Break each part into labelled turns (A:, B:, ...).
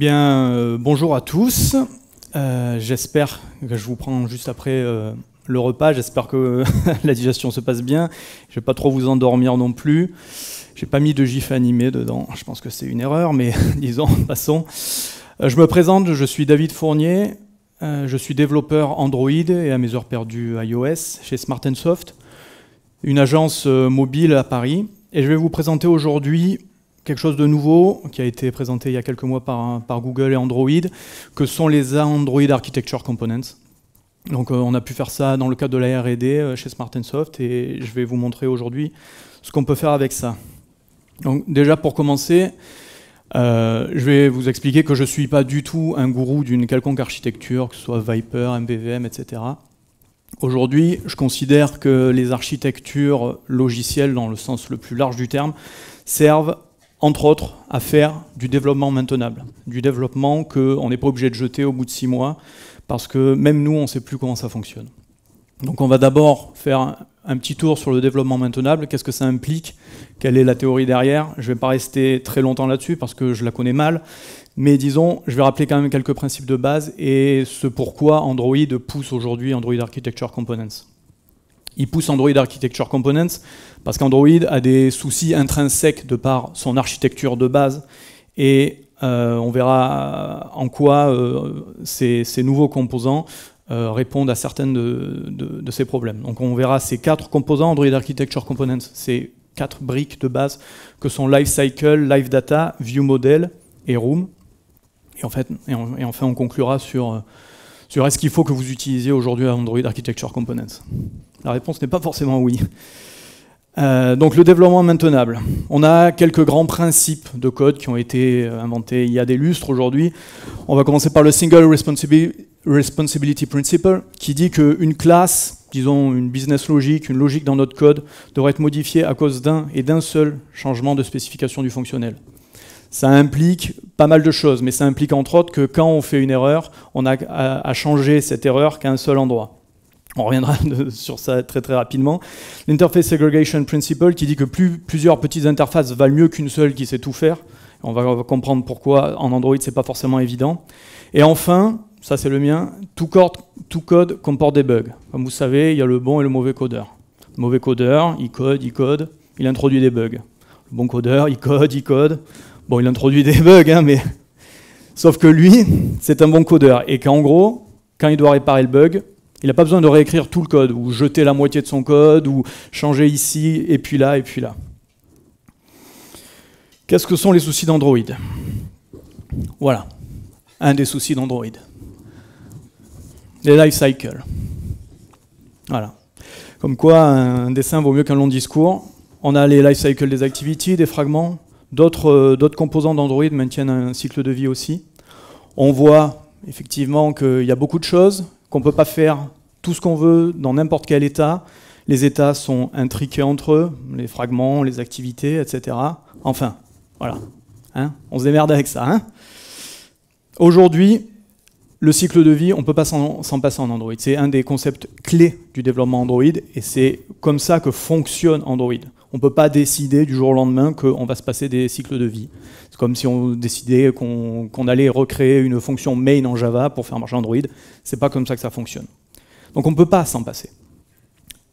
A: Bonjour à tous. J'espère que je vous prends juste après le repas. J'espère que la digestion se passe bien. Je ne vais pas trop vous endormir non plus. J'ai pas mis de gif animé dedans. Je pense que c'est une erreur, mais disons, passons. Je me présente, je suis David Fournier. Je suis développeur Android et à mes heures perdues iOS chez Smart & Soft, une agence mobile à Paris. Et je vais vous présenter aujourd'hui quelque chose de nouveau qui a été présenté il y a quelques mois par Google et Android, que sont les Android Architecture Components. Donc on a pu faire ça dans le cadre de la R&D chez Smart & Soft et je vais vous montrer aujourd'hui ce qu'on peut faire avec ça. Donc déjà pour commencer, je vais vous expliquer que je ne suis pas du tout un gourou d'une quelconque architecture, que ce soit Viper, MVVM, etc. Aujourd'hui, je considère que les architectures logicielles, dans le sens le plus large du terme, servent entre autres à faire du développement maintenable, du développement qu'on n'est pas obligé de jeter au bout de 6 mois, parce que même nous, on ne sait plus comment ça fonctionne. Donc on va d'abord faire un petit tour sur le développement maintenable, qu'est-ce que ça implique, quelle est la théorie derrière. Je ne vais pas rester très longtemps là-dessus parce que je la connais mal, mais disons, je vais rappeler quand même quelques principes de base et ce pourquoi Android pousse aujourd'hui Android Architecture Components. Il pousse Android Architecture Components parce qu'Android a des soucis intrinsèques de par son architecture de base et on verra en quoi ces nouveaux composants répondent à certaines de ces problèmes. Donc on verra ces 4 composants Android Architecture Components, ces 4 briques de base que sont Lifecycle, Live Data, View Model et Room. Et enfin on conclura sur est-ce qu'il faut que vous utilisiez aujourd'hui Android Architecture Components. La réponse n'est pas forcément oui. Donc le développement maintenable. On a quelques grands principes de code qui ont été inventés il y a des lustres aujourd'hui. On va commencer par le Single Responsibility Principle, qui dit qu'une classe, disons une business logic, une logique dans notre code, devrait être modifiée à cause d'un seul changement de spécification du fonctionnel. Ça implique pas mal de choses, mais ça implique entre autres que quand on fait une erreur, on a à changer cette erreur qu'à un seul endroit. On reviendra sur ça très très rapidement. L'Interface Segregation Principle qui dit que plusieurs petites interfaces valent mieux qu'une seule qui sait tout faire. On va comprendre pourquoi en Android c'est pas forcément évident. Et enfin, ça c'est le mien, tout code comporte des bugs. Comme vous savez, il y a le bon et le mauvais codeur. Le mauvais codeur, il code, il introduit des bugs. Le bon codeur, il code. Bon, il introduit des bugs, hein, mais sauf que lui, c'est un bon codeur. Et qu'en gros, quand il doit réparer le bug, il n'a pas besoin de réécrire tout le code, ou jeter la moitié de son code, ou changer ici, et puis là, et puis là. Qu'est-ce que sont les soucis d'Android? Voilà, un des soucis d'Android. Les lifecycles. Voilà. Comme quoi, un dessin vaut mieux qu'un long discours. On a les lifecycles des activities, des fragments. D'autres composants d'Android maintiennent un cycle de vie aussi. On voit effectivement qu'il y a beaucoup de choses, qu'on ne peut pas faire tout ce qu'on veut dans n'importe quel état. Les états sont intriqués entre eux, les fragments, les activités, etc. Enfin, voilà. Hein, on se démerde avec ça. Hein. Aujourd'hui, le cycle de vie, on ne peut pas s'en passer en Android. C'est un des concepts clés du développement Android et c'est comme ça que fonctionne Android. On ne peut pas décider du jour au lendemain qu'on va se passer des cycles de vie. C'est comme si on décidait qu'on allait recréer une fonction main en Java pour faire marcher Android. C'est pas comme ça que ça fonctionne. Donc on ne peut pas s'en passer.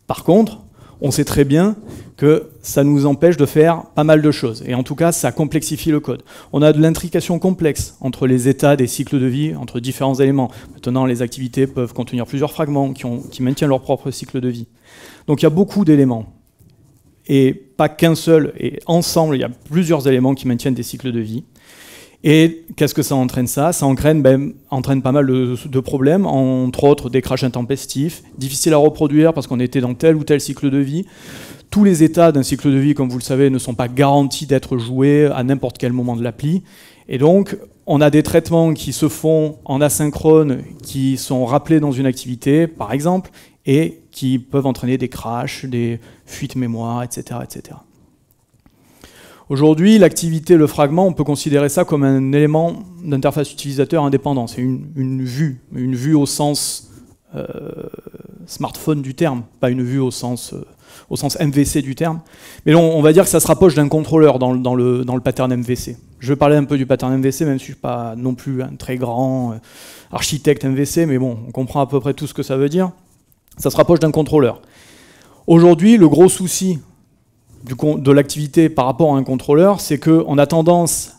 A: Par contre, on sait très bien que ça nous empêche de faire pas mal de choses. Et en tout cas, ça complexifie le code. On a de l'intrication complexe entre les états des cycles de vie, entre différents éléments. Maintenant, les activités peuvent contenir plusieurs fragments qui maintiennent leur propre cycle de vie. Donc il y a beaucoup d'éléments. Et pas qu'un seul, et ensemble, il y a plusieurs éléments qui maintiennent des cycles de vie. Et qu'est-ce que ça entraîne ça? Ça entraîne pas mal de problèmes, entre autres des crashs intempestifs, difficiles à reproduire parce qu'on était dans tel ou tel cycle de vie. Tous les états d'un cycle de vie, comme vous le savez, ne sont pas garantis d'être joués à n'importe quel moment de l'appli. Et donc, on a des traitements qui se font en asynchrone, qui sont rappelés dans une activité, par exemple, et qui peuvent entraîner des crashs, des fuites mémoire, etc., etc. Aujourd'hui, l'activité, le fragment, on peut considérer ça comme un élément d'interface utilisateur indépendant. C'est une vue au sens smartphone du terme, pas une vue au sens au sens MVC du terme. Mais on va dire que ça se rapproche d'un contrôleur dans le pattern MVC. Je vais parler un peu du pattern MVC, même si je ne suis pas non plus un très grand architecte MVC, mais bon, on comprend à peu près tout ce que ça veut dire. Ça se rapproche d'un contrôleur. Aujourd'hui, le gros souci de l'activité par rapport à un contrôleur, c'est qu'on a tendance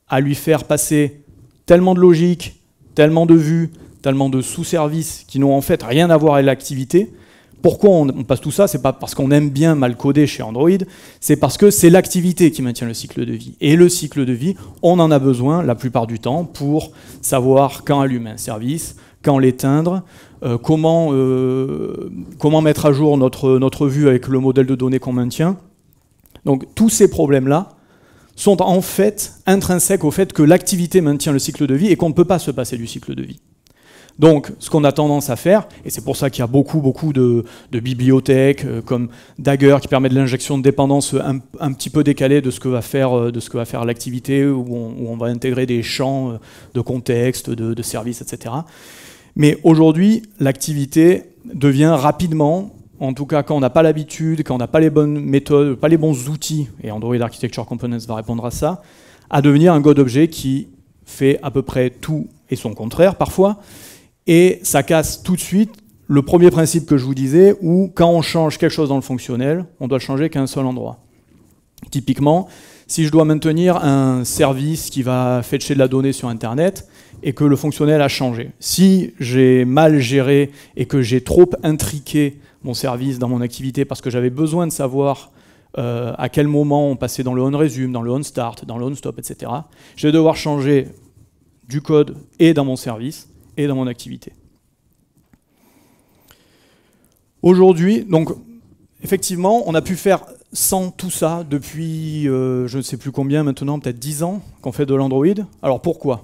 A: à lui faire passer tellement de logique, tellement de vues, tellement de sous-services qui n'ont en fait rien à voir avec l'activité. Pourquoi on passe tout ça? C'est pas parce qu'on aime bien mal coder chez Android, c'est parce que c'est l'activité qui maintient le cycle de vie. Et le cycle de vie, on en a besoin la plupart du temps pour savoir quand allumer un service, quand l'éteindre, comment mettre à jour notre vue avec le modèle de données qu'on maintient. Donc tous ces problèmes-là sont en fait intrinsèques au fait que l'activité maintient le cycle de vie et qu'on ne peut pas se passer du cycle de vie. Donc, ce qu'on a tendance à faire, et c'est pour ça qu'il y a beaucoup de bibliothèques comme Dagger qui permet de l'injection de dépendance un petit peu décalée de ce que va faire l'activité, où on va intégrer des champs de contexte, de services, etc. Mais aujourd'hui, l'activité devient rapidement, en tout cas quand on n'a pas l'habitude, quand on n'a pas les bonnes méthodes, pas les bons outils, et Android Architecture Components va répondre à ça, à devenir un God-objet qui fait à peu près tout et son contraire parfois. Et ça casse tout de suite le premier principe que je vous disais, où quand on change quelque chose dans le fonctionnel, on doit le changer qu'à un seul endroit. Typiquement, si je dois maintenir un service qui va fetcher de la donnée sur Internet et que le fonctionnel a changé, si j'ai mal géré et que j'ai trop intriqué mon service dans mon activité parce que j'avais besoin de savoir à quel moment on passait dans le onResume, dans le onStart, dans le onStop, etc., je vais devoir changer du code et dans mon service et dans mon activité. Aujourd'hui, donc, effectivement, on a pu faire sans tout ça depuis, je ne sais plus combien maintenant, peut-être 10 ans qu'on fait de l'Android. Alors pourquoi?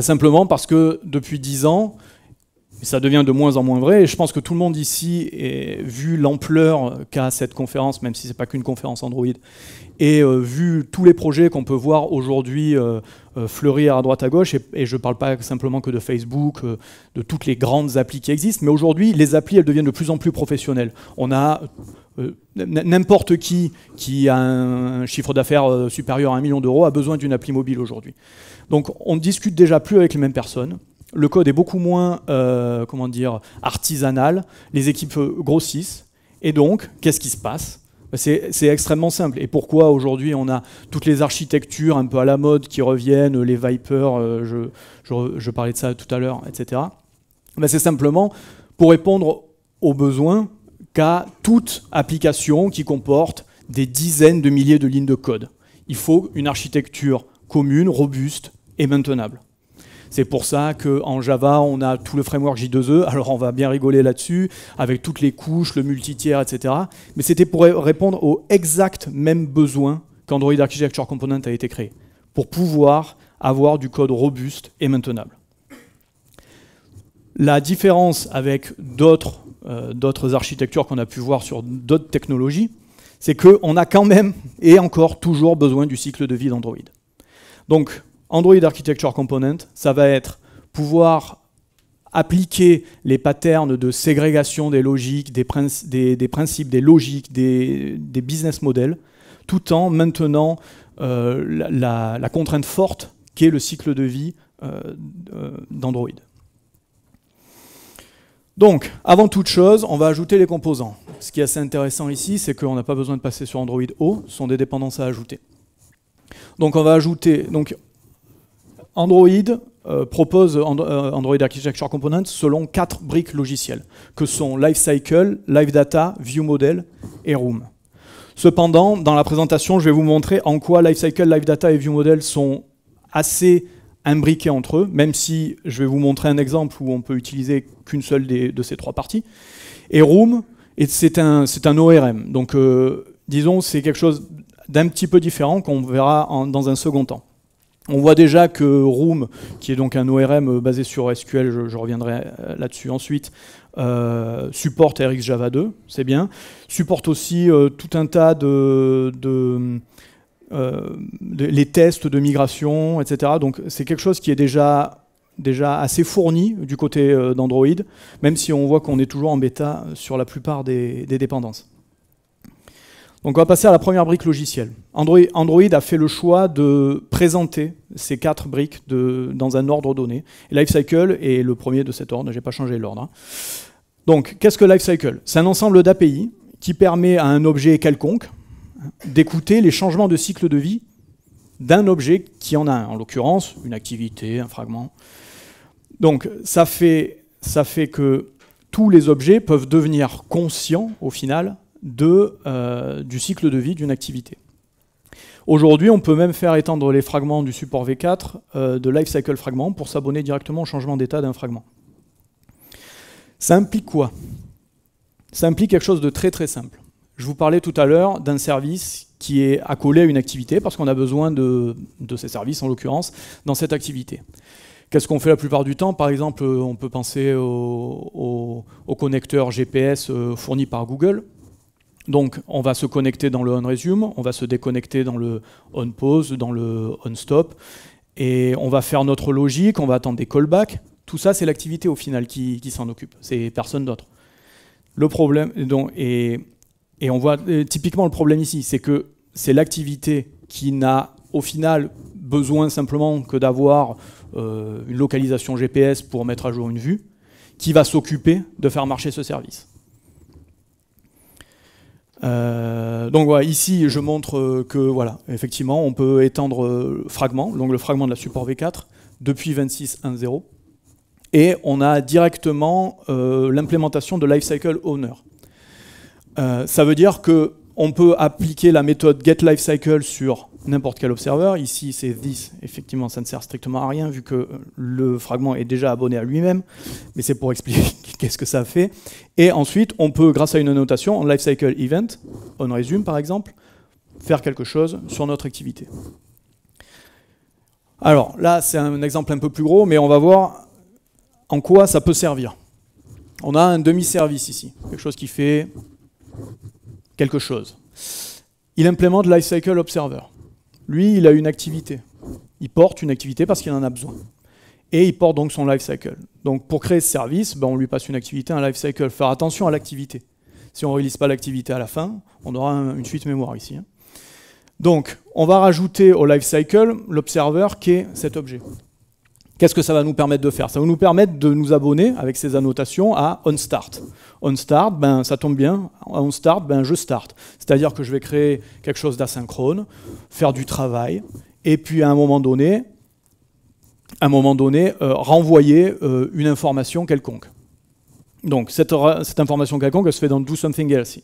A: Simplement parce que depuis 10 ans, et ça devient de moins en moins vrai, et je pense que tout le monde ici, vu l'ampleur qu'a cette conférence, même si ce n'est pas qu'une conférence Android, et vu tous les projets qu'on peut voir aujourd'hui fleurir à droite à gauche, et je ne parle pas simplement que de Facebook, de toutes les grandes applis qui existent, mais aujourd'hui, les applis, elles deviennent de plus en plus professionnelles. On a n'importe qui a un chiffre d'affaires supérieur à 1 million d'euros a besoin d'une appli mobile aujourd'hui. Donc on ne discute déjà plus avec les mêmes personnes. Le code est beaucoup moins artisanal, les équipes grossissent, et donc, qu'est-ce qui se passe? C'est extrêmement simple. Et pourquoi aujourd'hui on a toutes les architectures un peu à la mode qui reviennent, les Viper, je parlais de ça tout à l'heure, etc. C'est simplement pour répondre aux besoins qu'a toute application qui comporte des dizaines de milliers de lignes de code. Il faut une architecture commune, robuste et maintenable. C'est pour ça qu'en Java, on a tout le framework J2E, alors on va bien rigoler là-dessus, avec toutes les couches, le multitiers, etc. Mais c'était pour répondre aux exacts mêmes besoins qu'Android Architecture Component a été créé, pour pouvoir avoir du code robuste et maintenable. La différence avec d'autres architectures qu'on a pu voir sur d'autres technologies, c'est qu'on a quand même, et encore toujours, besoin du cycle de vie d'Android. Donc, Android Architecture Component, ça va être pouvoir appliquer les patterns de ségrégation des logiques, des principes, des logiques, des business models, tout en maintenant la contrainte forte qu'est le cycle de vie d'Android. Donc, avant toute chose, on va ajouter les composants. Ce qui est assez intéressant ici, c'est qu'on n'a pas besoin de passer sur Android O, ce sont des dépendances à ajouter. Donc on va ajouter... Android propose Android Architecture Components selon 4 briques logicielles, que sont Lifecycle, LiveData, ViewModel et Room. Cependant, dans la présentation, je vais vous montrer en quoi Lifecycle, LiveData et ViewModel sont assez imbriqués entre eux, même si je vais vous montrer un exemple où on peut utiliser qu'une seule de ces 3 parties. Et Room, c'est un ORM, donc disons c'est quelque chose d'un petit peu différent qu'on verra dans un second temps. On voit déjà que Room, qui est donc un ORM basé sur SQL, je reviendrai là-dessus ensuite, supporte RxJava 2, c'est bien. Supporte aussi tout un tas les tests de migration, etc. Donc c'est quelque chose qui est déjà assez fourni du côté d'Android, même si on voit qu'on est toujours en bêta sur la plupart des dépendances. Donc on va passer à la première brique logicielle. Android a fait le choix de présenter ces 4 briques dans un ordre donné. Et Lifecycle est le premier de cet ordre, je n'ai pas changé l'ordre. Donc qu'est-ce que Lifecycle? C'est un ensemble d'API qui permet à un objet quelconque d'écouter les changements de cycle de vie d'un objet qui en a un, en l'occurrence une activité, un fragment. Donc ça fait que tous les objets peuvent devenir conscients au final du cycle de vie d'une activité. Aujourd'hui, on peut même faire étendre les fragments du support V4 de Lifecycle Fragment pour s'abonner directement au changement d'état d'un fragment. Ça implique quoi? Ça implique quelque chose de très très simple. Je vous parlais tout à l'heure d'un service qui est accolé à une activité parce qu'on a besoin de ces services, en l'occurrence, dans cette activité. Qu'est-ce qu'on fait la plupart du temps? Par exemple, on peut penser au connecteur GPS fourni par Google. Donc, on va se connecter dans le onResume, on va se déconnecter dans le onPause, dans le onStop, et on va faire notre logique, on va attendre des callbacks. Tout ça, c'est l'activité au final qui s'en occupe, c'est personne d'autre. Le problème, et on voit typiquement le problème ici, c'est que c'est l'activité qui n'a au final besoin simplement que d'avoir une localisation GPS pour mettre à jour une vue, qui va s'occuper de faire marcher ce service. Donc voilà, ici je montre que voilà, effectivement on peut étendre fragment, donc le fragment de la support V4 depuis 26.1.0 et on a directement l'implémentation de Lifecycle Owner. Ça veut dire que on peut appliquer la méthode getLifecycle sur n'importe quel observeur. Ici c'est this, effectivement ça ne sert strictement à rien vu que le fragment est déjà abonné à lui-même, mais c'est pour expliquer qu'est-ce que ça fait. Et ensuite on peut, grâce à une annotation, en Lifecycle Event, onResume par exemple, faire quelque chose sur notre activité. Alors là c'est un exemple un peu plus gros, mais on va voir en quoi ça peut servir. On a un demi-service ici, quelque chose qui fait quelque chose. Il implémente Lifecycle Observer. Lui, il a une activité. Il porte une activité parce qu'il en a besoin. Et il porte donc son lifecycle. Donc pour créer ce service, on lui passe une activité, un lifecycle. Faire attention à l'activité. Si on ne release pas l'activité à la fin, on aura une fuite mémoire ici. Donc on va rajouter au lifecycle l'observer qui est cet objet. Qu'est-ce que ça va nous permettre de faire? Ça va nous permettre de nous abonner avec ces annotations à onStart. OnStart, ça tombe bien. OnStart, je start. C'est-à-dire que je vais créer quelque chose d'asynchrone, faire du travail, et puis à un moment donné, renvoyer une information quelconque. Donc cette information quelconque, elle se fait dans DoSomethingElse.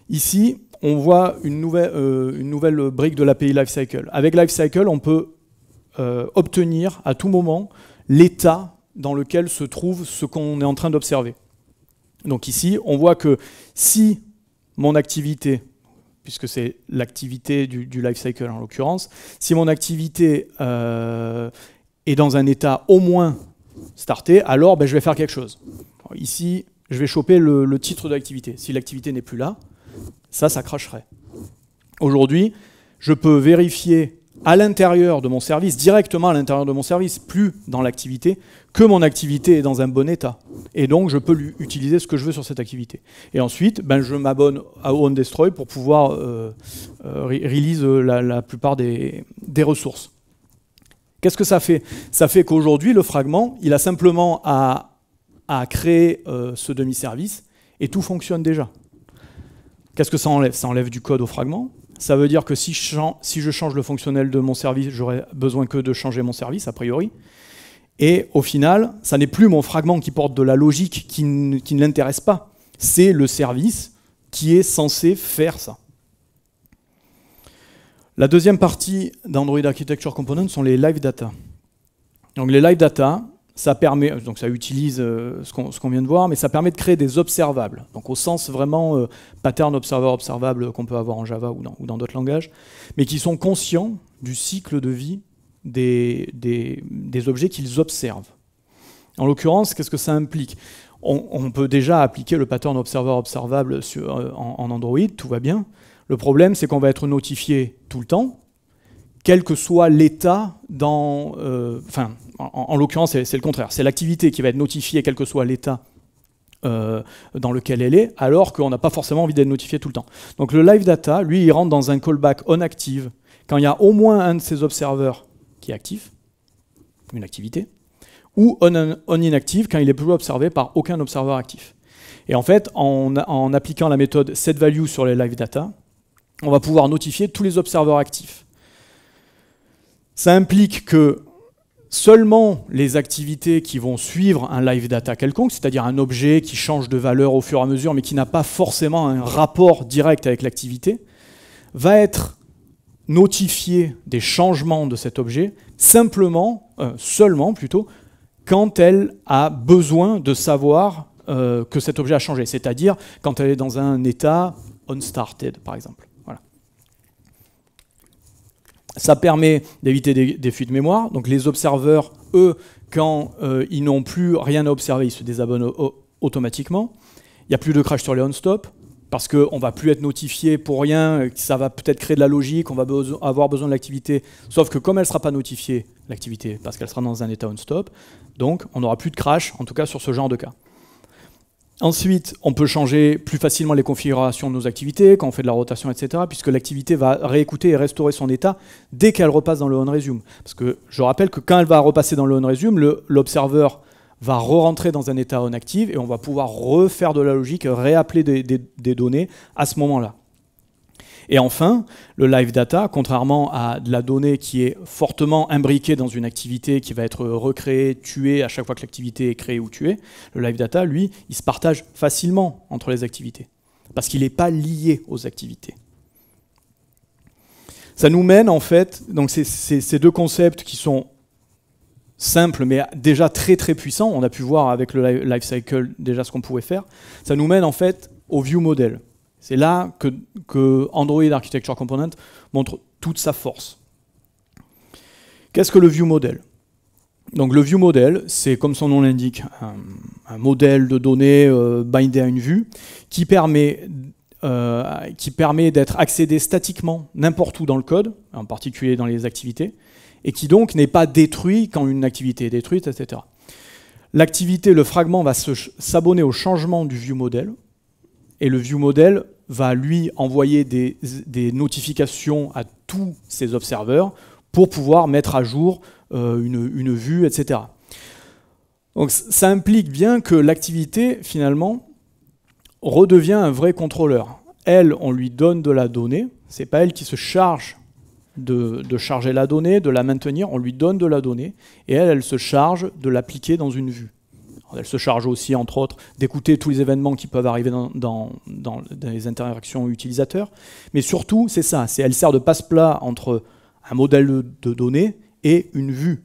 A: Ici, on voit une nouvelle brique de l'API Lifecycle. Avec Lifecycle, on peut obtenir à tout moment l'état dans lequel se trouve ce qu'on est en train d'observer. Donc ici, on voit que si mon activité, puisque c'est l'activité du lifecycle en l'occurrence, si mon activité est dans un état au moins starté, alors je vais faire quelque chose. Alors, ici, je vais choper le titre de l'activité. Si l'activité n'est plus là, ça cracherait. Aujourd'hui, je peux vérifier à l'intérieur de mon service, directement à l'intérieur de mon service, plus dans l'activité, que mon activité est dans un bon état. Et donc, je peux utiliser ce que je veux sur cette activité. Et ensuite, je m'abonne à onDestroy pour pouvoir release la plupart des ressources. Qu'est-ce que ça fait? Ça fait qu'aujourd'hui, le fragment, il a simplement à créer ce demi-service et tout fonctionne déjà. Qu'est-ce que ça enlève? Ça enlève du code au fragment. Ça veut dire que si je change le fonctionnel de mon service, j'aurai besoin que de changer mon service, a priori. Et au final, ça n'est plus mon fragment qui porte de la logique qui ne l'intéresse pas. C'est le service qui est censé faire ça. La deuxième partie d'Android Architecture Components sont les live data. Donc les live data, ça permet, donc ça utilise ce qu'on vient de voir, mais ça permet de créer des observables. Donc au sens vraiment pattern observable qu'on peut avoir en Java ou dans d'autres langages, mais qui sont conscients du cycle de vie des objets qu'ils observent. En l'occurrence, qu'est-ce que ça implique? On peut déjà appliquer le pattern observable en Android, tout va bien. Le problème, c'est qu'on va être notifié tout le temps, quel que soit l'état dans... en l'occurrence, c'est le contraire. C'est l'activité qui va être notifiée, quel que soit l'état dans lequel elle est, alors qu'on n'a pas forcément envie d'être notifié tout le temps. Donc le live data, lui, il rentre dans un callback on active quand il y a au moins un de ces observeurs qui est actif, une activité, ou on inactive quand il est plus observé par aucun observeur actif. Et en fait, en appliquant la méthode setValue sur les live data, on va pouvoir notifier tous les observeurs actifs. Ça implique que seulement les activités qui vont suivre un live data quelconque, c'est-à-dire un objet qui change de valeur au fur et à mesure, mais qui n'a pas forcément un rapport direct avec l'activité, va être notifié des changements de cet objet seulement plutôt, quand elle a besoin de savoir que cet objet a changé, c'est-à-dire quand elle est dans un état unstarted, par exemple. Voilà. Ça permet d'éviter des fuites mémoire. Donc les observeurs, eux, quand ils n'ont plus rien à observer, ils se désabonnent automatiquement. Il n'y a plus de crash sur les on-stop, parce qu'on ne va plus être notifié pour rien, ça va peut-être créer de la logique, on va avoir besoin de l'activité, sauf que comme elle ne sera pas notifiée, l'activité, parce qu'elle sera dans un état on-stop, donc on n'aura plus de crash, en tout cas sur ce genre de cas. Ensuite, on peut changer plus facilement les configurations de nos activités, quand on fait de la rotation, etc., puisque l'activité va réécouter et restaurer son état dès qu'elle repasse dans le onResume. Parce que je rappelle que quand elle va repasser dans le onResume, l'observeur va re-rentrer dans un état onActive et on va pouvoir refaire de la logique, réappeler des données à ce moment-là. Et enfin, le live data, contrairement à de la donnée qui est fortement imbriquée dans une activité qui va être recréée, tuée à chaque fois que l'activité est créée ou tuée, le live data, lui, il se partage facilement entre les activités, parce qu'il n'est pas lié aux activités. Ça nous mène en fait, donc ces deux concepts qui sont simples mais déjà très très puissants, on a pu voir avec le lifecycle déjà ce qu'on pouvait faire, ça nous mène en fait au view model. C'est là que Android Architecture Component montre toute sa force. Qu'est-ce que le view model? Donc le view model, c'est comme son nom l'indique, un modèle de données bindé à une vue qui permet d'être accédé statiquement n'importe où dans le code, en particulier dans les activités, et qui donc n'est pas détruit quand une activité est détruite, etc. L'activité, le fragment va s'abonner au changement du view model, et le view model va lui envoyer des notifications à tous ses observeurs pour pouvoir mettre à jour une vue, etc. Donc ça implique bien que l'activité, finalement, redevient un vrai contrôleur. Elle, on lui donne de la donnée, c'est pas elle qui se charge de charger la donnée, de la maintenir, on lui donne de la donnée, et elle se charge de l'appliquer dans une vue. Elle se charge aussi, entre autres, d'écouter tous les événements qui peuvent arriver dans les interactions utilisateurs. Mais surtout, c'est ça, elle sert de passe-plat entre un modèle de données et une vue.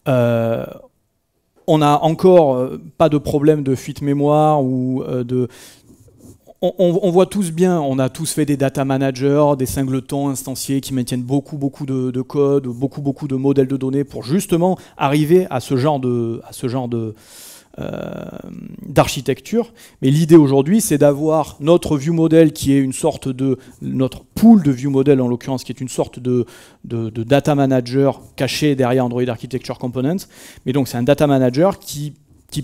A: On n'a encore pas de problème de fuite mémoire ou de... On voit tous bien, on a tous fait des data managers, des singletons instanciés qui maintiennent beaucoup de code, beaucoup de modèles de données pour justement arriver à ce genre d'architecture. Mais l'idée aujourd'hui, c'est d'avoir notre view model qui est une sorte de... notre pool de view model en l'occurrence, qui est une sorte de data manager caché derrière Android Architecture Components. Mais donc c'est un data manager qui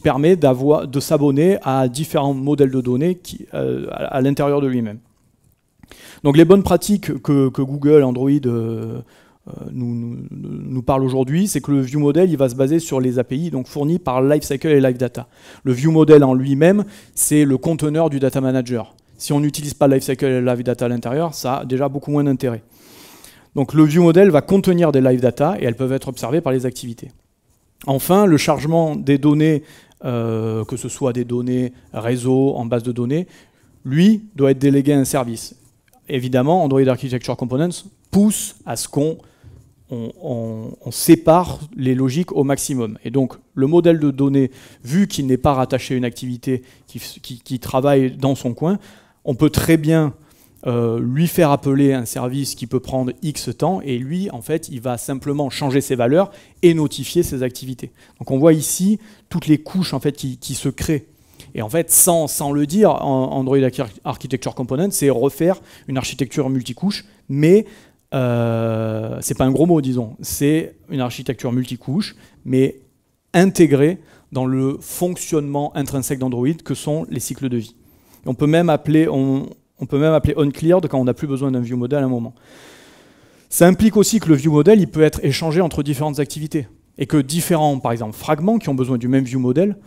A: permet de s'abonner à différents modèles de données à l'intérieur de lui-même. Donc les bonnes pratiques que Google, Android nous parlent aujourd'hui, c'est que le view model il va se baser sur les API donc fournis par Lifecycle et LiveData. Le view model en lui-même, c'est le conteneur du data manager. Si on n'utilise pas Lifecycle et LiveData à l'intérieur, ça a déjà beaucoup moins d'intérêt. Donc le view model va contenir des live data et elles peuvent être observées par les activités. Enfin, le chargement des données, que ce soit des données réseau, en base de données, lui, doit être délégué à un service. Évidemment, Android Architecture Components pousse à ce qu'on sépare les logiques au maximum. Et donc, le modèle de données, vu qu'il n'est pas rattaché à une activité qui travaille dans son coin, on peut très bien lui faire appeler un service qui peut prendre X temps, et lui, en fait, il va simplement changer ses valeurs et notifier ses activités. Donc on voit ici toutes les couches en fait, qui se créent. Et en fait, sans le dire, Android Architecture Component, c'est refaire une architecture multicouche, mais c'est pas un gros mot, disons. C'est une architecture multicouche, mais intégrée dans le fonctionnement intrinsèque d'Android que sont les cycles de vie. Et on peut même appeler onCleared quand on n'a plus besoin d'un viewModel à un moment. Ça implique aussi que le viewModel il peut être échangé entre différentes activités et que différents, par exemple, fragments qui ont besoin du même viewModel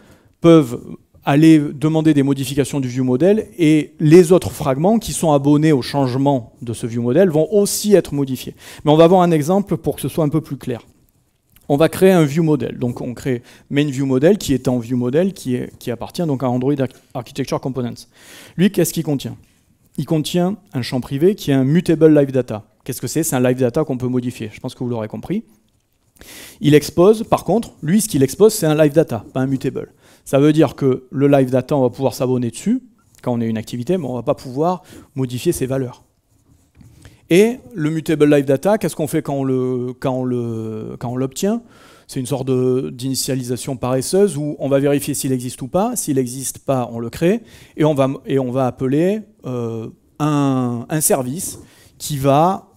A: peuvent aller demander des modifications du viewModel et les autres fragments qui sont abonnés au changement de ce viewModel vont aussi être modifiés. Mais on va voir un exemple pour que ce soit un peu plus clair. On va créer un viewModel. Donc on crée main viewModel qui est en viewModel qui appartient donc à Android Architecture Components. Lui, qu'est-ce qu'il contient? Il contient un champ privé qui est un mutable live data. Qu'est-ce que c'est? C'est un live data qu'on peut modifier. Je pense que vous l'aurez compris. Il expose, par contre, lui, ce qu'il expose, c'est un live data, pas un mutable. Ça veut dire que le live data, on va pouvoir s'abonner dessus quand on est une activité, mais on ne va pas pouvoir modifier ses valeurs. Et le mutable live data, qu'est-ce qu'on fait quand on l'obtient? C'est une sorte d'initialisation paresseuse où on va vérifier s'il existe ou pas. S'il n'existe pas, on le crée. Et on va appeler un service qui va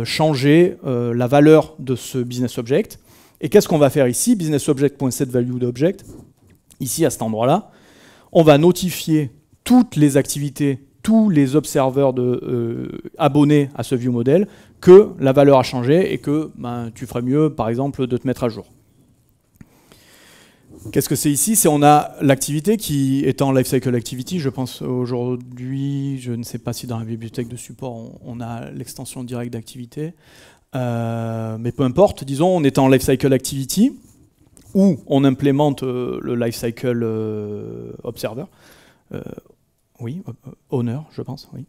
A: changer la valeur de ce business object. Et qu'est-ce qu'on va faire ici? BusinessObject.setValueDObject. Ici, à cet endroit-là, on va notifier toutes les activités, tous les observeurs abonnés à ce viewModel que la valeur a changé et que tu ferais mieux, par exemple, de te mettre à jour. Qu'est-ce que c'est ici? C'est on a l'activité qui est en Lifecycle Activity. Je pense aujourd'hui, je ne sais pas si dans la bibliothèque de support, on a l'extension directe d'activité. Mais peu importe, disons, on est en Lifecycle Activity où on implémente le Lifecycle Observer. Oui, Owner, je pense, oui.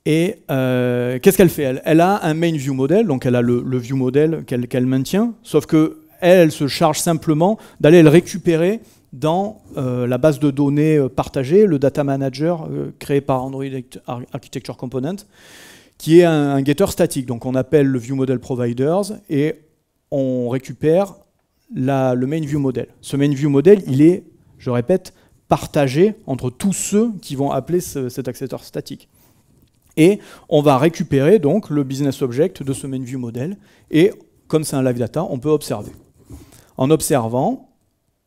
A: Et qu'est-ce qu'elle fait? Elle a un main viewModel, donc elle a le viewModel qu'elle maintient, sauf que elle se charge simplement d'aller le récupérer dans la base de données partagée, le Data Manager créé par Android Architecture Component, qui est un getter statique. Donc on appelle le viewModel providers et on récupère le main viewModel. Ce main viewModel, il est, je répète, partagé entre tous ceux qui vont appeler cet accesseur statique. Et on va récupérer donc le business object de ce main viewModel et comme c'est un live data, on peut observer. En observant,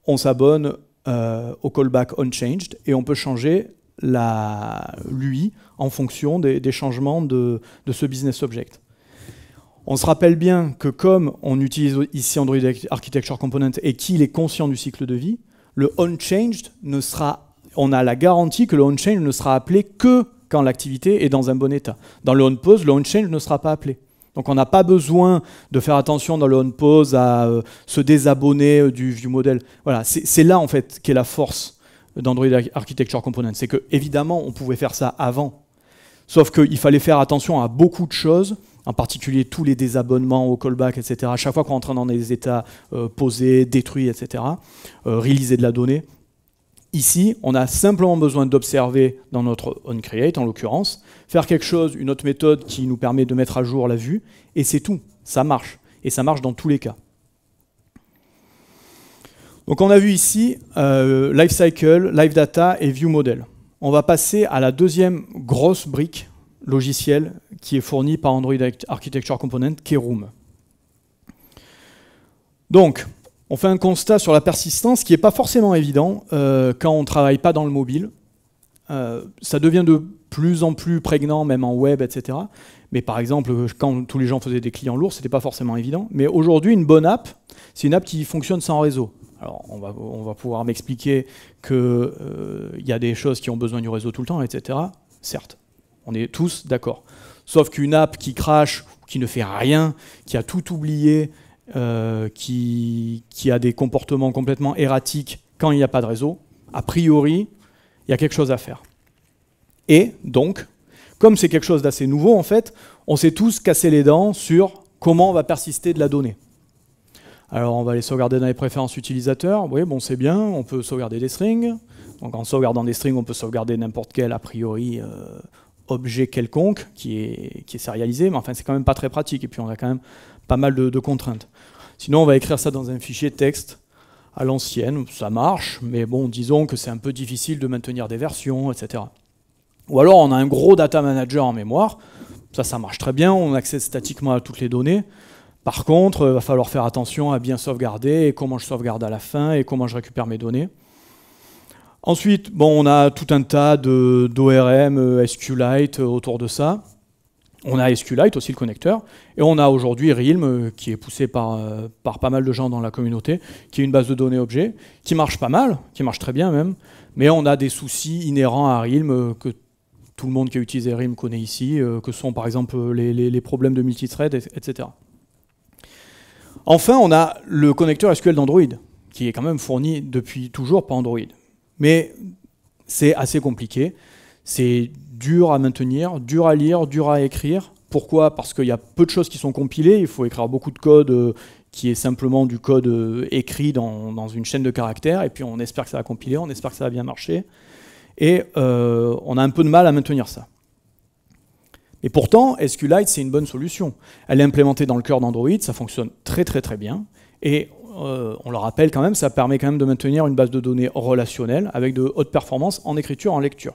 A: on s'abonne au callback onChanged et on peut changer l'UI en fonction des changements de ce business object. On se rappelle bien que comme on utilise ici Android Architecture Component et qu'il est conscient du cycle de vie, le onChanged on a la garantie que le onChanged ne sera appelé que quand l'activité est dans un bon état. Dans le onPause, le onChanged ne sera pas appelé. Donc on n'a pas besoin de faire attention dans le onPause à se désabonner du viewModel. Voilà, c'est là en fait qu'est la force d'Android Architecture Component. C'est que évidemment on pouvait faire ça avant, sauf qu'il fallait faire attention à beaucoup de choses, en particulier tous les désabonnements au callback, etc. À chaque fois qu'on rentre dans des états posés, détruits, etc. Releaser de la donnée. Ici, on a simplement besoin d'observer dans notre onCreate, en l'occurrence, faire quelque chose, une autre méthode qui nous permet de mettre à jour la vue, et c'est tout. Ça marche. Et ça marche dans tous les cas. Donc on a vu ici Lifecycle, Live Data et ViewModel. On va passer à la deuxième grosse brique logicielle qui est fournie par Android Architecture Component, qui est Room. Donc, on fait un constat sur la persistance qui n'est pas forcément évident quand on ne travaille pas dans le mobile. Ça devient de plus en plus prégnant, même en web, etc. Mais par exemple, quand tous les gens faisaient des clients lourds, ce n'était pas forcément évident. Mais aujourd'hui, une bonne app, c'est une app qui fonctionne sans réseau. Alors, on va pouvoir m'expliquer qu'il y a des choses qui ont besoin du réseau tout le temps, etc. Certes, on est tous d'accord. Sauf qu'une app qui crache, qui ne fait rien, qui a tout oublié, qui a des comportements complètement erratiques quand il n'y a pas de réseau, a priori, il y a quelque chose à faire. Et donc, comme c'est quelque chose d'assez nouveau, en fait, on s'est tous cassé les dents sur comment on va persister de la donnée. Alors, on va les sauvegarder dans les préférences utilisateurs. Oui, bon, c'est bien, on peut sauvegarder des strings. Donc, en sauvegardant des strings, on peut sauvegarder n'importe quel, a priori, objet quelconque qui est sérialisé, mais enfin, c'est quand même pas très pratique. Et puis, on a quand même pas mal de contraintes. Sinon, on va écrire ça dans un fichier texte à l'ancienne. Ça marche, mais bon, disons que c'est un peu difficile de maintenir des versions, etc. Ou alors, on a un gros data manager en mémoire. Ça marche très bien. On accède statiquement à toutes les données. Par contre, il va falloir faire attention à bien sauvegarder, et comment je sauvegarde à la fin, et comment je récupère mes données. Ensuite, bon, on a tout un tas d'ORM, SQLite autour de ça. On a SQLite aussi, le connecteur, et on a aujourd'hui Realm, qui est poussé par pas mal de gens dans la communauté, qui est une base de données objet, qui marche pas mal, qui marche très bien même, mais on a des soucis inhérents à Realm que tout le monde qui a utilisé Realm connaît ici, que sont par exemple les problèmes de multithread, etc. Enfin, on a le connecteur SQL d'Android, qui est quand même fourni depuis toujours par Android. Mais c'est assez compliqué, c'est dur à maintenir, dur à lire, dur à écrire. Pourquoi? Parce qu'il y a peu de choses qui sont compilées, il faut écrire beaucoup de code qui est simplement du code écrit dans une chaîne de caractères, et puis on espère que ça va compiler, on espère que ça va bien marcher, et on a un peu de mal à maintenir ça. Et pourtant, SQLite, c'est une bonne solution. Elle est implémentée dans le cœur d'Android, ça fonctionne très très très bien, et on le rappelle quand même, ça permet quand même de maintenir une base de données relationnelle avec de hautes performances en écriture et en lecture.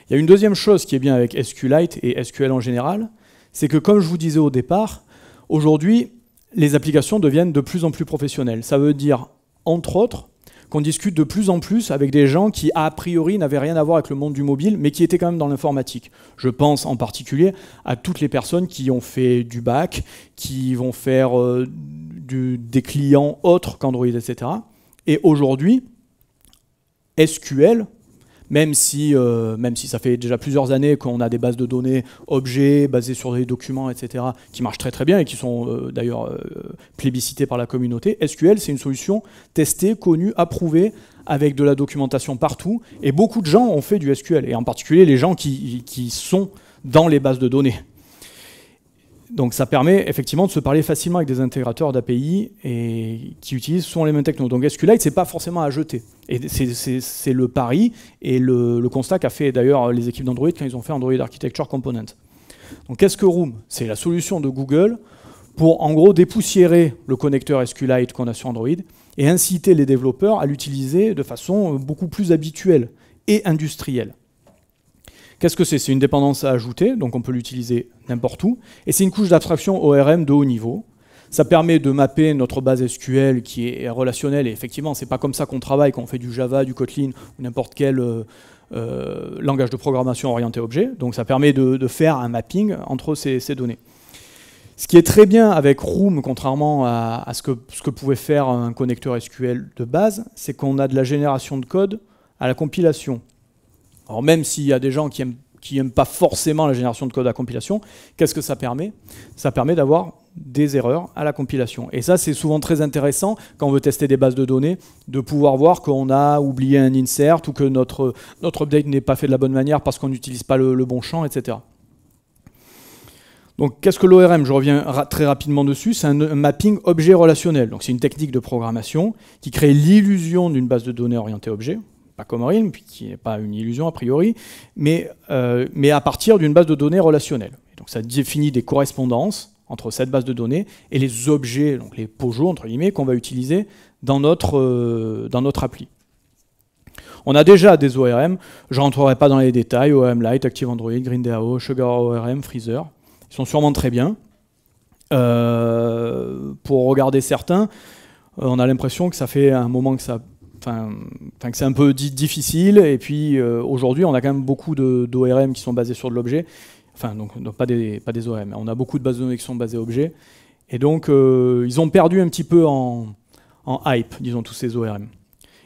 A: Il y a une deuxième chose qui est bien avec SQLite et SQL en général, c'est que comme je vous disais au départ, aujourd'hui, les applications deviennent de plus en plus professionnelles. Ça veut dire, entre autres, qu'on discute de plus en plus avec des gens qui, a priori, n'avaient rien à voir avec le monde du mobile, mais qui étaient quand même dans l'informatique. Je pense en particulier à toutes les personnes qui ont fait du bac, qui vont faire des clients autres qu'Android, etc. Et aujourd'hui, SQL, même si ça fait déjà plusieurs années qu'on a des bases de données objets basées sur des documents, etc., qui marchent très très bien et qui sont d'ailleurs plébiscitées par la communauté, SQL, c'est une solution testée, connue, approuvée, avec de la documentation partout, et beaucoup de gens ont fait du SQL, et en particulier les gens qui sont dans les bases de données. Donc ça permet effectivement de se parler facilement avec des intégrateurs d'API et qui utilisent souvent les mêmes technos. Donc SQLite, c'est pas forcément à jeter. Et c'est le pari et le constat qu'a fait d'ailleurs les équipes d'Android quand ils ont fait Android Architecture Component. Donc qu'est-ce que Room? C'est la solution de Google pour en gros dépoussiérer le connecteur SQLite qu'on a sur Android et inciter les développeurs à l'utiliser de façon beaucoup plus habituelle et industrielle. Qu'est-ce que c'est? C'est une dépendance à ajouter, donc on peut l'utiliser n'importe où, et c'est une couche d'abstraction ORM de haut niveau. Ça permet de mapper notre base SQL qui est relationnelle, et effectivement, c'est pas comme ça qu'on travaille quand on fait du Java, du Kotlin, ou n'importe quel langage de programmation orienté objet, donc ça permet de faire un mapping entre ces données. Ce qui est très bien avec Room, contrairement à ce que pouvait faire un connecteur SQL de base, c'est qu'on a de la génération de code à la compilation. Alors même s'il y a des gens qui n'aiment pas forcément la génération de code à compilation, qu'est-ce que ça permet? Ça permet d'avoir des erreurs à la compilation. Et ça, c'est souvent très intéressant quand on veut tester des bases de données, de pouvoir voir qu'on a oublié un insert ou que notre update n'est pas fait de la bonne manière parce qu'on n'utilise pas le bon champ, etc. Donc qu'est-ce que l'ORM? Je reviens très rapidement dessus. C'est un mapping objet relationnel. Donc c'est une technique de programmation qui crée l'illusion d'une base de données orientée objet, pas comme Realm, qui n'est pas une illusion a priori, mais à partir d'une base de données relationnelle. Et donc ça définit des correspondances entre cette base de données et les objets, donc les POJO, entre guillemets, qu'on va utiliser dans notre appli. On a déjà des ORM, je ne rentrerai pas dans les détails, ORM Lite, Active Android, GreenDAO, Sugar ORM, Freezer, ils sont sûrement très bien. Pour regarder certains, on a l'impression que ça fait un moment que ça... que c'est un peu difficile, et puis aujourd'hui on a quand même beaucoup d'ORM qui sont basés sur de l'objet, donc pas des ORM, on a beaucoup de bases de données qui sont basées objets, et donc ils ont perdu un petit peu en hype, disons, tous ces ORM.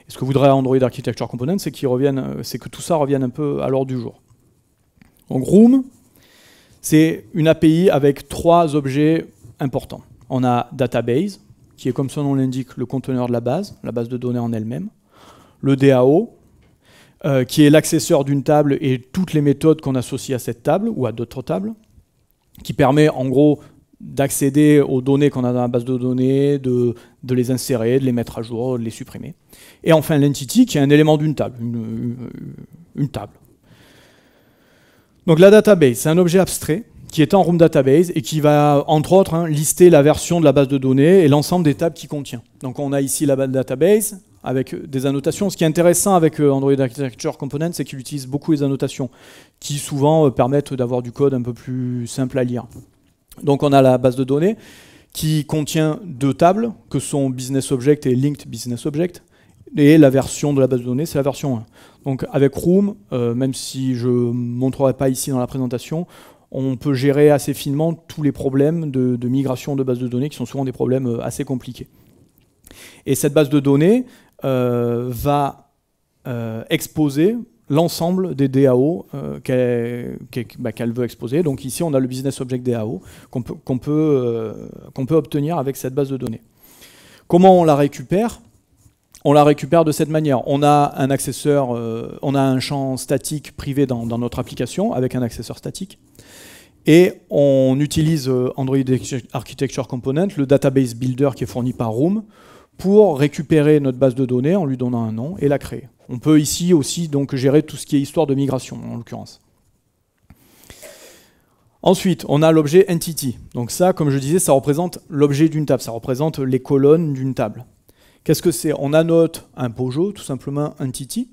A: Et ce que voudrait Android Architecture Component, c'est que tout ça revienne un peu à l'ordre du jour. Donc Room, c'est une API avec 3 objets importants. On a Database, qui est comme son nom l'indique le conteneur de la base de données en elle-même, le DAO, qui est l'accesseur d'une table et toutes les méthodes qu'on associe à cette table ou à d'autres tables, qui permet en gros d'accéder aux données qu'on a dans la base de données, de les insérer, de les mettre à jour, de les supprimer. Et enfin l'entity, qui est un élément d'une table, une table. Donc la database, c'est un objet abstrait qui est en Room Database et qui va, entre autres, lister la version de la base de données et l'ensemble des tables qu'il contient. Donc on a ici la base database avec des annotations. Ce qui est intéressant avec Android Architecture Component, c'est qu'il utilise beaucoup les annotations qui souvent permettent d'avoir du code un peu plus simple à lire. Donc on a la base de données qui contient 2 tables, que sont Business Object et Linked Business Object. Et la version de la base de données, c'est la version 1. Donc avec Room, même si je ne montrerai pas ici dans la présentation, on peut gérer assez finement tous les problèmes de migration de base de données, qui sont souvent des problèmes assez compliqués. Et cette base de données va exposer l'ensemble des DAO qu'elle veut exposer. Donc ici, on a le Business Object DAO qu'on peut obtenir avec cette base de données. Comment on la récupère ? On la récupère de cette manière. On a un accesseur, on a un champ statique privé dans notre application avec un accesseur statique. Et on utilise Android Architecture Component, le database builder qui est fourni par Room, pour récupérer notre base de données en lui donnant un nom et la créer. On peut ici aussi donc gérer tout ce qui est histoire de migration, en l'occurrence. Ensuite, on a l'objet entity. Donc ça, comme je disais, ça représente l'objet d'une table, ça représente les colonnes d'une table. Qu'est-ce que c'est? On annote un POJO, tout simplement entity,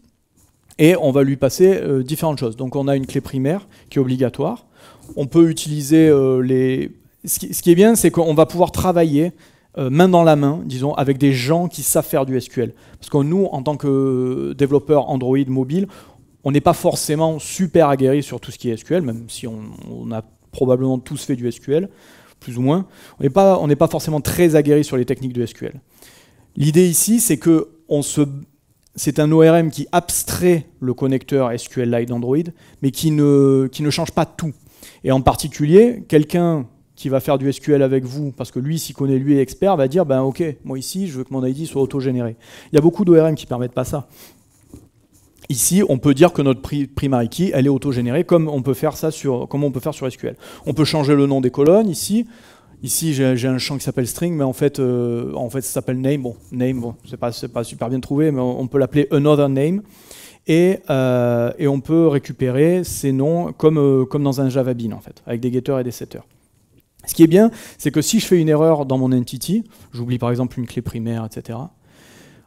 A: et on va lui passer différentes choses. Donc on a une clé primaire qui est obligatoire. On peut utiliser Ce qui est bien, c'est qu'on va pouvoir travailler main dans la main, disons, avec des gens qui savent faire du SQL. Parce que nous, en tant que développeurs Android mobile, on n'est pas forcément super aguerris sur tout ce qui est SQL, même si on a probablement tous fait du SQL, plus ou moins. On n'est pas forcément très aguerris sur les techniques de SQL. L'idée ici, c'est que c'est un ORM qui abstrait le connecteur SQLite d'Android, mais qui ne change pas tout. Et en particulier, quelqu'un qui va faire du SQL avec vous, parce que lui, s'il connaît, lui est expert, va dire, ben ok, moi ici, je veux que mon ID soit auto-généré. Il y a beaucoup d'ORM qui ne permettent pas ça. Ici, on peut dire que notre primary key, elle est auto-générée, comme on peut faire sur SQL. On peut changer le nom des colonnes ici. Ici, j'ai un champ qui s'appelle string, mais en fait ça s'appelle name. Bon, name, bon, c'est pas super bien trouvé, mais on peut l'appeler another name. Et on peut récupérer ces noms comme dans un Java Bean, en fait, avec des getters et des setters. Ce qui est bien, c'est que si je fais une erreur dans mon entity, j'oublie par exemple une clé primaire, etc.,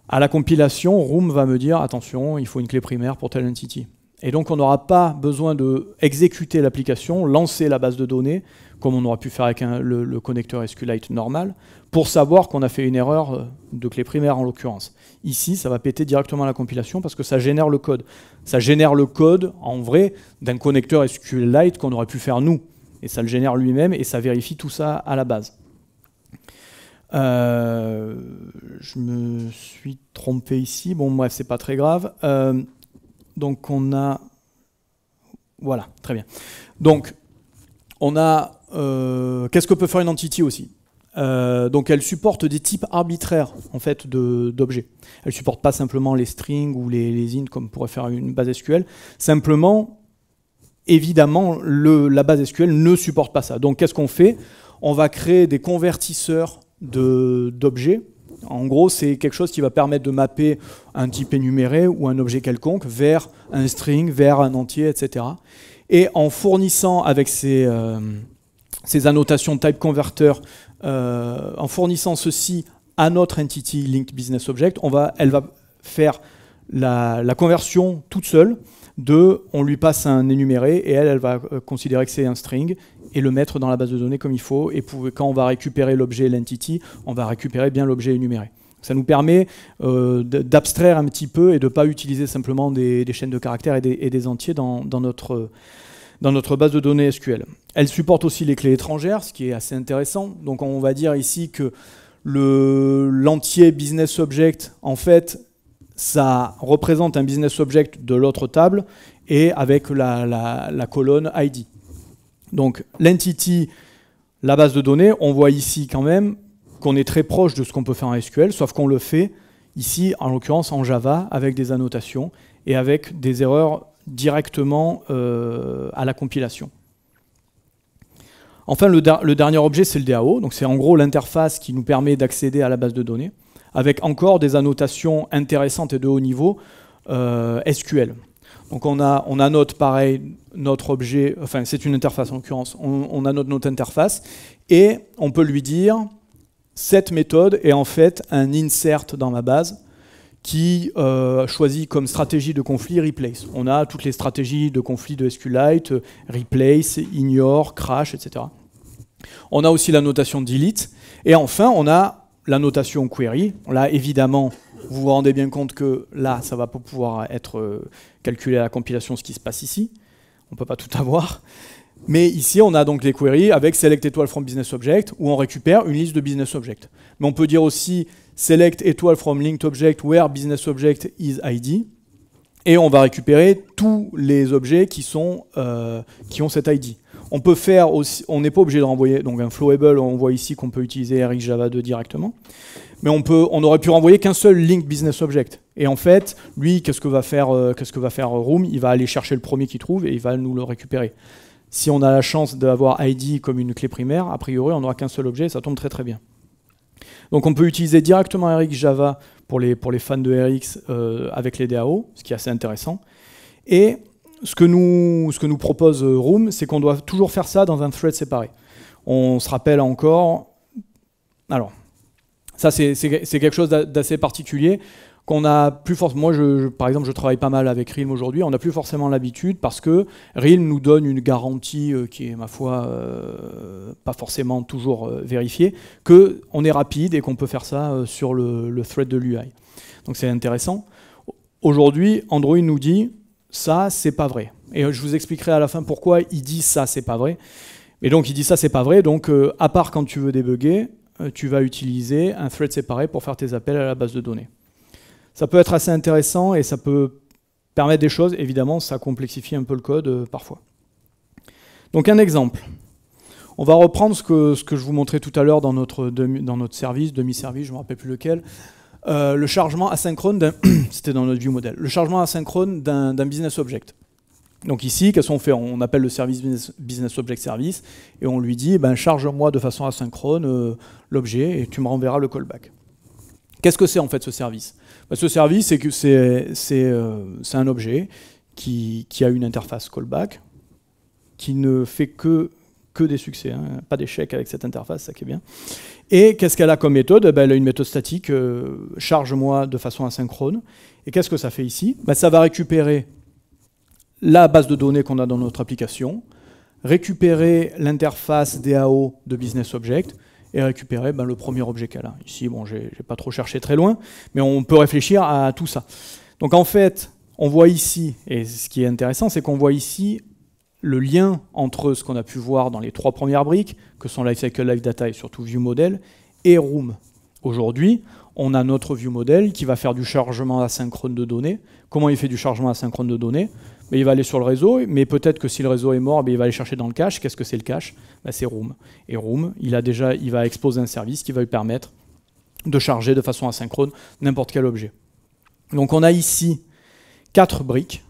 A: à la compilation, Room va me dire, attention, il faut une clé primaire pour telle entity. Et donc on n'aura pas besoin d'exécuter l'application, lancer la base de données, comme on aurait pu faire avec le connecteur SQLite normal, pour savoir qu'on a fait une erreur de clé primaire en l'occurrence. Ici, ça va péter directement la compilation parce que ça génère le code. Ça génère le code, en vrai, d'un connecteur SQLite qu'on aurait pu faire nous. Et ça le génère lui-même et ça vérifie tout ça à la base. Je me suis trompé ici. Bon, bref, c'est pas très grave. Donc on a... Voilà, très bien. Donc, on a... Qu'est-ce que peut faire une entity aussi? Donc elle supporte des types arbitraires en fait, d'objets. Elle ne supporte pas simplement les strings ou les int comme pourrait faire une base SQL. Simplement, évidemment, la base SQL ne supporte pas ça. Donc qu'est-ce qu'on fait? On va créer des convertisseurs d'objets. En gros, c'est quelque chose qui va permettre de mapper un type énuméré ou un objet quelconque vers un string, vers un entier, etc. Et en fournissant avec ces annotations type converter, en fournissant ceci à notre entity linked business object, elle va faire la conversion toute seule on lui passe un énuméré et elle va considérer que c'est un string et le mettre dans la base de données comme il faut. Et quand on va récupérer l'objet l'entity, on va récupérer bien l'objet énuméré. Ça nous permet d'abstraire un petit peu et de ne pas utiliser simplement des chaînes de caractères et des entiers dans notre base de données SQL. Elle supporte aussi les clés étrangères, ce qui est assez intéressant. Donc on va dire ici que l'entier business object, en fait, ça représente un business object de l'autre table et avec la colonne ID. Donc l'entity, la base de données, on voit ici quand même qu'on est très proche de ce qu'on peut faire en SQL, sauf qu'on le fait ici, en l'occurrence en Java, avec des annotations et avec des erreurs directement à la compilation. Enfin, le dernier objet, c'est le DAO. Donc c'est en gros l'interface qui nous permet d'accéder à la base de données, avec encore des annotations intéressantes et de haut niveau SQL. Donc on annote pareil notre objet, enfin c'est une interface en l'occurrence, on annote notre interface et on peut lui dire cette méthode est en fait un insert dans ma base qui choisit comme stratégie de conflit replace. On a toutes les stratégies de conflit de SQLite, replace, ignore, crash, etc. On a aussi la notation delete. Et enfin, on a la notation query. Là, évidemment, vous vous rendez bien compte que là, ça ne va pas pouvoir être calculé à la compilation, ce qui se passe ici. On ne peut pas tout avoir. Mais ici, on a donc les queries avec select étoile from business object, où on récupère une liste de business object. Mais on peut dire aussi select étoile from linked object where business object is ID. Et on va récupérer tous les objets qui ont cet ID. On peut faire aussi, on n'est pas obligé de renvoyer donc un flowable, on voit ici qu'on peut utiliser RxJava2 directement, mais on aurait pu renvoyer qu'un seul link business object. Et en fait, lui, qu'est-ce que va faire Room? Il va aller chercher le premier qu'il trouve et il va nous le récupérer. Si on a la chance d'avoir ID comme une clé primaire, a priori, on n'aura qu'un seul objet, et ça tombe très très bien. Donc on peut utiliser directement RxJava pour les fans de Rx avec les DAO, ce qui est assez intéressant. Et ce que nous propose Room, c'est qu'on doit toujours faire ça dans un thread séparé. On se rappelle encore... Alors, ça c'est quelque chose d'assez particulier, qu'on a plus forcément... Moi, par exemple, je travaille pas mal avec Realm aujourd'hui, on n'a plus forcément l'habitude, parce que Realm nous donne une garantie qui est, ma foi, pas forcément toujours vérifiée, qu'on est rapide et qu'on peut faire ça sur le thread de l'UI. Donc c'est intéressant. Aujourd'hui, Android nous dit... ça, c'est pas vrai. Et je vous expliquerai à la fin pourquoi il dit ça, c'est pas vrai. Et donc, il dit ça, c'est pas vrai. Donc, à part quand tu veux débugger, tu vas utiliser un thread séparé pour faire tes appels à la base de données. Ça peut être assez intéressant et ça peut permettre des choses. Évidemment, ça complexifie un peu le code parfois. Donc, un exemple. On va reprendre ce que je vous montrais tout à l'heure dans notre service, demi-service, je ne me rappelle plus lequel. Le chargement asynchrone c'était dans notre view model, le chargement asynchrone d'un business object. Donc ici, qu'est-ce qu'on fait? On appelle le service business object service et on lui dit charge-moi de façon asynchrone l'objet et tu me renverras le callback. Qu'est-ce que c'est en fait ce service? Ce service, c'est un objet qui a une interface callback qui ne fait que des succès, hein, pas d'échecs avec cette interface, ça qui est bien. Et qu'est-ce qu'elle a comme méthode? Elle a une méthode statique, charge-moi de façon asynchrone. Et qu'est-ce que ça fait ici? Ça va récupérer la base de données qu'on a dans notre application, récupérer l'interface DAO de Business Object, et récupérer le premier objet qu'elle a. Ici, bon, j'ai pas trop cherché très loin, mais on peut réfléchir à tout ça. Donc en fait, on voit ici, et ce qui est intéressant, c'est qu'on voit ici le lien entre ce qu'on a pu voir dans les 3 premières briques, que sont Lifecycle, LiveData et surtout ViewModel, et Room. Aujourd'hui, on a notre ViewModel qui va faire du chargement asynchrone de données. Comment il fait du chargement asynchrone de données? Il va aller sur le réseau, mais peut-être que si le réseau est mort, il va aller chercher dans le cache. Qu'est-ce que c'est le cache? C'est Room. Et Room, il va exposer un service qui va lui permettre de charger de façon asynchrone n'importe quel objet. Donc on a ici 4 briques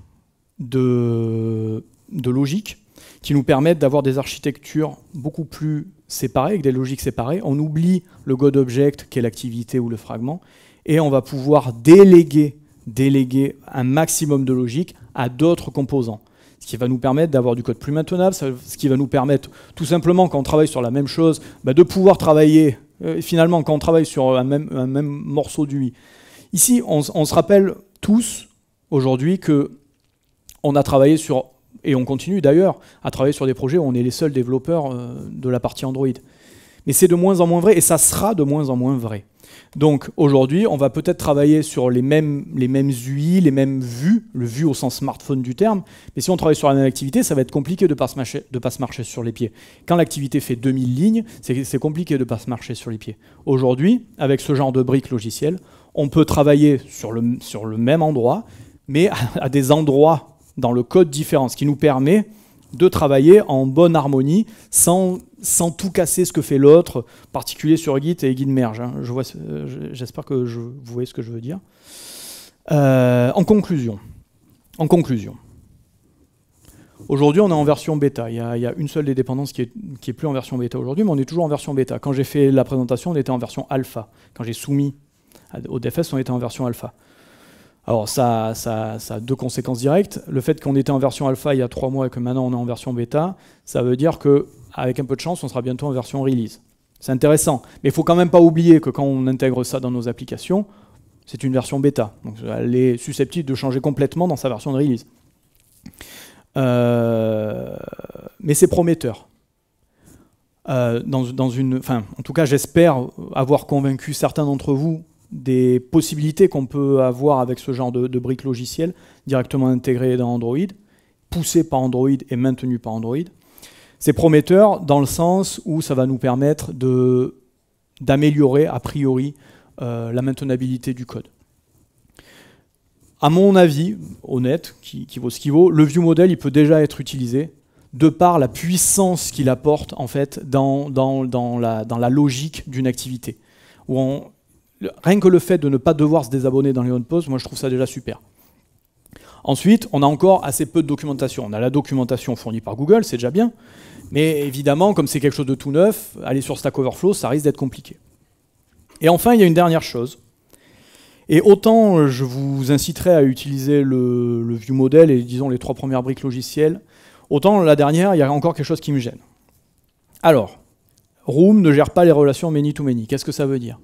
A: de logique qui nous permettent d'avoir des architectures beaucoup plus séparées, avec des logiques séparées. On oublie le God-Object, qui est l'activité ou le fragment, et on va pouvoir déléguer un maximum de logique à d'autres composants. Ce qui va nous permettre d'avoir du code plus maintenable, ce qui va nous permettre, tout simplement, quand on travaille sur la même chose, de pouvoir travailler, finalement, quand on travaille sur un même morceau d'UI. Ici, on se rappelle tous, aujourd'hui, qu'on a travaillé sur... Et on continue d'ailleurs à travailler sur des projets où on est les seuls développeurs de la partie Android. Mais c'est de moins en moins vrai et ça sera de moins en moins vrai. Donc aujourd'hui, on va peut-être travailler sur les mêmes UI, les mêmes vues, le vue au sens smartphone du terme, mais si on travaille sur la même activité, ça va être compliqué de ne pas se marcher sur les pieds. Quand l'activité fait 2000 lignes, c'est compliqué de ne pas se marcher sur les pieds. Aujourd'hui, avec ce genre de briques logicielles, on peut travailler sur le même endroit, mais à des endroits dans le code différent, ce qui nous permet de travailler en bonne harmonie sans tout casser ce que fait l'autre, en particulier sur Git et Git Merge. Hein. J'espère que vous voyez ce que je veux dire. En conclusion, aujourd'hui on est en version bêta. Il y a une seule des dépendances qui est plus en version bêta aujourd'hui, mais on est toujours en version bêta. Quand j'ai fait la présentation, on était en version alpha. Quand j'ai soumis au DFS, on était en version alpha. Alors ça a 2 conséquences directes. Le fait qu'on était en version alpha il y a 3 mois et que maintenant on est en version bêta, ça veut dire qu'avec un peu de chance, on sera bientôt en version release. C'est intéressant, mais il ne faut quand même pas oublier que quand on intègre ça dans nos applications, c'est une version bêta. Donc elle est susceptible de changer complètement dans sa version de release. Mais c'est prometteur. en tout cas, j'espère avoir convaincu certains d'entre vous des possibilités qu'on peut avoir avec ce genre de briques logicielles directement intégrées dans Android, poussées par Android et maintenues par Android. C'est prometteur dans le sens où ça va nous permettre d'améliorer a priori la maintenabilité du code. À mon avis, honnête, qui vaut ce qu'il vaut, le ViewModel il peut déjà être utilisé de par la puissance qu'il apporte en fait dans la logique d'une activité. Rien que le fait de ne pas devoir se désabonner dans les on-posts, moi je trouve ça déjà super. Ensuite, on a encore assez peu de documentation. On a la documentation fournie par Google, c'est déjà bien, mais évidemment, comme c'est quelque chose de tout neuf, aller sur Stack Overflow, ça risque d'être compliqué. Et enfin, il y a une dernière chose. Et autant je vous inciterai à utiliser le ViewModel et disons les 3 premières briques logicielles, autant la dernière, il y a encore quelque chose qui me gêne. Alors, Room ne gère pas les relations many-to-many. Qu'est-ce que ça veut dire?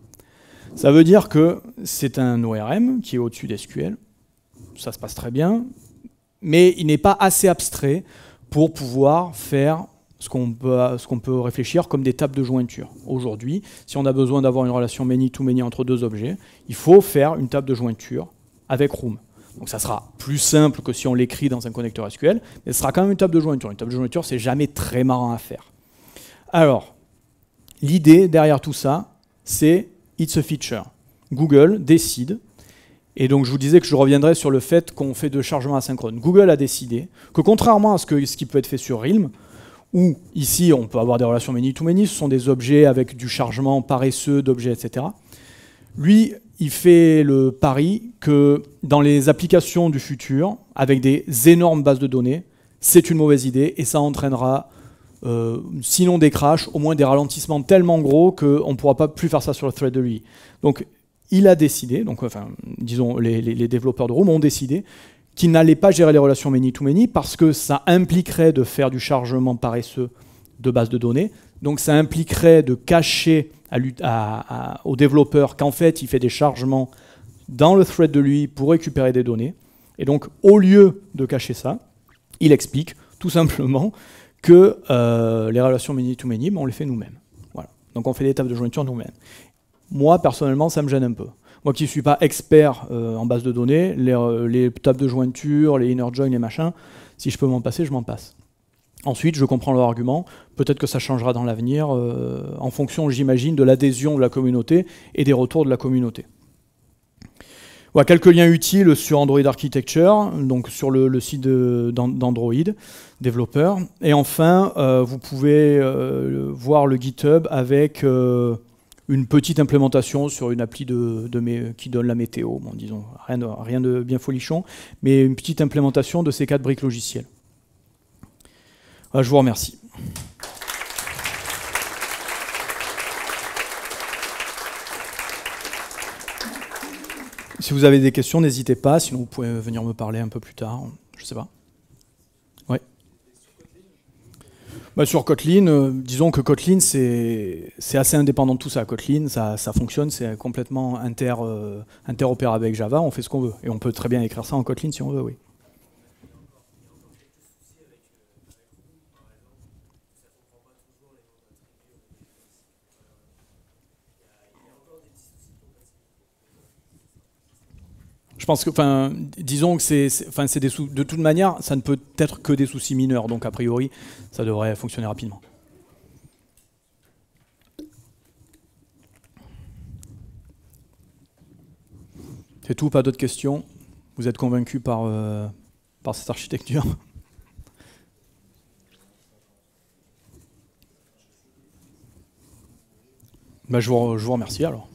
A: Ça veut dire que c'est un ORM qui est au-dessus d'SQL, ça se passe très bien, mais il n'est pas assez abstrait pour pouvoir faire ce qu'on peut réfléchir comme des tables de jointure. Aujourd'hui, si on a besoin d'avoir une relation many-to-many entre 2 objets, il faut faire une table de jointure avec Room. Donc ça sera plus simple que si on l'écrit dans un connecteur SQL, mais ce sera quand même une table de jointure. Une table de jointure, c'est jamais très marrant à faire. Alors, l'idée derrière tout ça, c'est it's a feature. Google décide, et donc je vous disais que je reviendrai sur le fait qu'on fait de chargement asynchrone. Google a décidé que contrairement à ce qui peut être fait sur Realm, où ici on peut avoir des relations many-to-many, ce sont des objets avec du chargement paresseux d'objets, etc. Lui, il fait le pari que dans les applications du futur, avec des énormes bases de données, c'est une mauvaise idée et ça entraînera, sinon des crashs, au moins des ralentissements tellement gros qu'on ne pourra pas plus faire ça sur le thread de lui. Donc il a décidé, disons les développeurs de Room ont décidé qu'ils n'allaient pas gérer les relations many-to-many parce que ça impliquerait de faire du chargement paresseux de bases de données. Donc ça impliquerait de cacher au développeur qu'en fait il fait des chargements dans le thread de lui pour récupérer des données. Et donc au lieu de cacher ça, il explique tout simplement que les relations many-to-many, on les fait nous-mêmes. Voilà. Donc on fait des tables de jointure nous-mêmes. Moi personnellement ça me gêne un peu. Moi qui ne suis pas expert en base de données, les tables de jointure, les inner join, les machins, si je peux m'en passer, je m'en passe. Ensuite, je comprends leur argument. Peut-être que ça changera dans l'avenir, en fonction, j'imagine, de l'adhésion de la communauté et des retours de la communauté. Voilà, quelques liens utiles sur Android Architecture, donc sur le site d'Android, développeur. Et enfin, vous pouvez voir le GitHub avec une petite implémentation sur une appli qui donne la météo. Bon, disons, rien de bien folichon, mais une petite implémentation de ces 4 briques logicielles. Je vous remercie. Si vous avez des questions, n'hésitez pas, sinon vous pouvez venir me parler un peu plus tard, je sais pas. Ouais. Sur Kotlin, disons que Kotlin c'est assez indépendant de tout ça. Kotlin, ça fonctionne, c'est complètement interopérable avec Java, on fait ce qu'on veut. Et on peut très bien écrire ça en Kotlin si on veut, oui. Je pense que, disons que de toute manière, ça ne peut être que des soucis mineurs, donc a priori, ça devrait fonctionner rapidement. C'est tout, pas d'autres questions? Vous êtes convaincus par cette architecture? Je vous remercie alors.